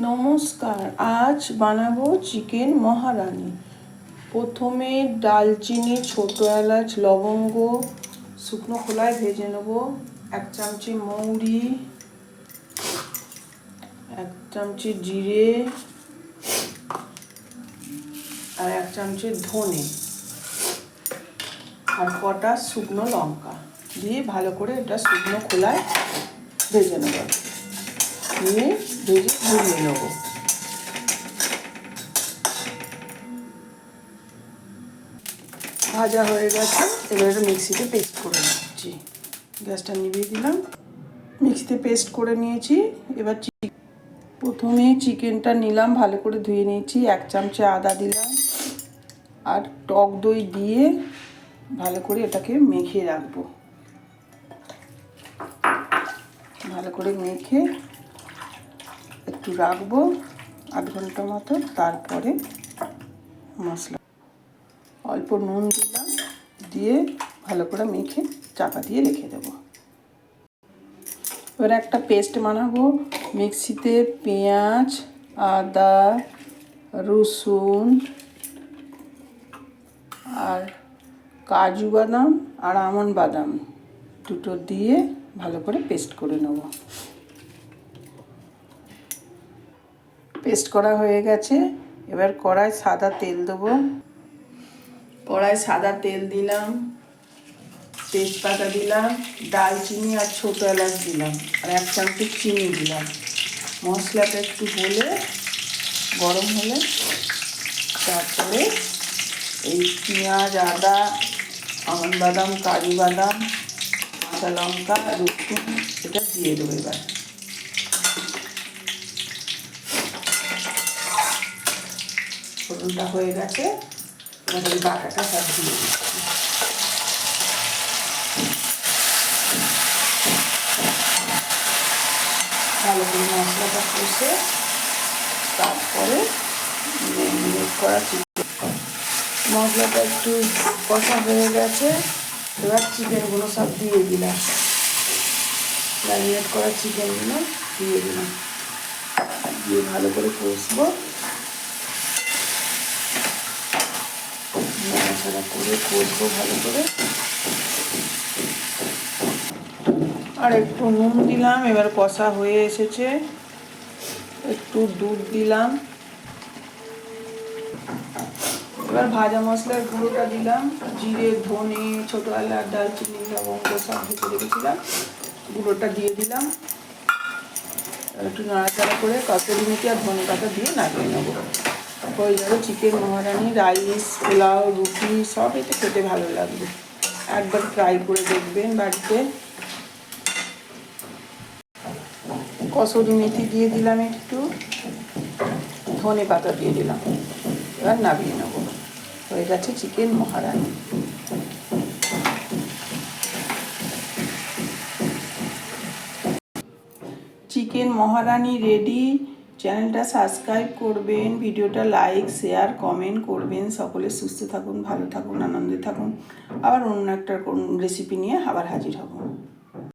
নমস্কার, আজ বানাবো চিকেন মহারানি। প্রথমে ডালচিনি, ছোটো এলাচ, লবঙ্গ শুকনো খোলায় ভেজে নেব। 1 চামচি মৌরি, 1 চামচি জিরে আর 1 চামচি ধনে আর কটা শুকনো লঙ্কা দিয়ে ভালো করে এটা শুকনো খোলায় ভেজে নেব। নিয়ে ভেজে ঘুরিয়ে নেব। ভাজা হয়ে গেছে, এবার মিক্সিতে পেস্ট করে নিচ্ছি। গ্যাসটা নিভিয়ে দিলাম। মিক্সিতে পেস্ট করে নিয়েছি। এবার প্রথমে চিকেনটা নিলাম, ভালো করে ধুয়ে নিয়েছি। 1 চামচে আদা দিলাম আর টক দই দিয়ে ভালো করে এটাকে মেখে রাখবো। ভালো করে মেখে একটু রাখবো 8 ঘন্টা মতো। তারপরে মশলা অল্প নুন দিলাম, দিয়ে ভালো করে মেখে চাপা দিয়ে রেখে দেবো। এবার একটা পেস্ট বানাবো। মিক্সিতে পেঁয়াজ, আদা, রসুন আর কাজু বাদাম আর আমন্ড বাদাম দুটো দিয়ে ভালো করে পেস্ট করে নেব। পেস্ট করা হয়ে গেছে। এবার কড়ায় সাদা তেল দেবো। কড়ায় সাদা তেল দিলাম, তেজপাতা দিলাম, ডালচিনি আর ছোটো এলাচ দিলাম আর 1 চামচি চিনি দিলাম। মশলাটা একটু হলে গরম হলে তারপরে এই পেঁয়াজ, আদা, আমন্ড বাদাম, কাজু বাদাম, কাঁচা লঙ্কা, রসুন এটা দিয়ে দেবো। এবার ফোড়নটা হয়ে গেছে, এবার এই বাটাটা সব দিয়ে দিচ্ছি। ভালো করে মশলাটা কষে তারপরে ম্যারিনেট করা চিকেন। মশলাটা একটু কষা হয়ে গেছে, এবার চিকেনগুলো সব দিয়ে দিলাম। ম্যারিনেট করা চিকেনগুলো দিয়ে দিলাম, দিয়ে ভালো করে কষবো। নাড়াচাড়া করে কষবো ভালো করে। আর একটু নুন দিলাম। এবার কষা হয়ে এসেছে, একটু দুধ দিলাম। এবার ভাজা মশলার গুঁড়োটা দিলাম, জিরে, ধনে, ছোটো এলাচ, ডালচিনি, লবঙ্গ সব ভেজে রেখেছিলাম, গুঁড়োটা দিয়ে দিলাম। একটু নাড়াচাড়া করে কসুরি মেথি আর ধনে পাতা দিয়ে নামিয়ে নেবো। হয়ে যাবে চিকেন মহারানি। রাইস, পোলাও, রুটি সব এতে খেতে ভালো লাগবে। একবার ট্রাই করে দেখবেন বাড়িতে। কসুরি মেথি দিয়ে দিলাম, একটু ধনে পাতা দিয়ে দিলাম। এবার নামিয়ে নেবো। হয়ে গেছে চিকেন মহারানি। Chicken মহারানি ready. চ্যানেলটা সাবস্ক্রাইব করবেন, ভিডিওটা লাইক, শেয়ার, কমেন্ট করবেন। সকলে সুস্থ থাকুন, ভালো থাকুন, আনন্দে থাকুন। আবার অন্য একটা রেসিপি নিয়ে আবার হাজির হব।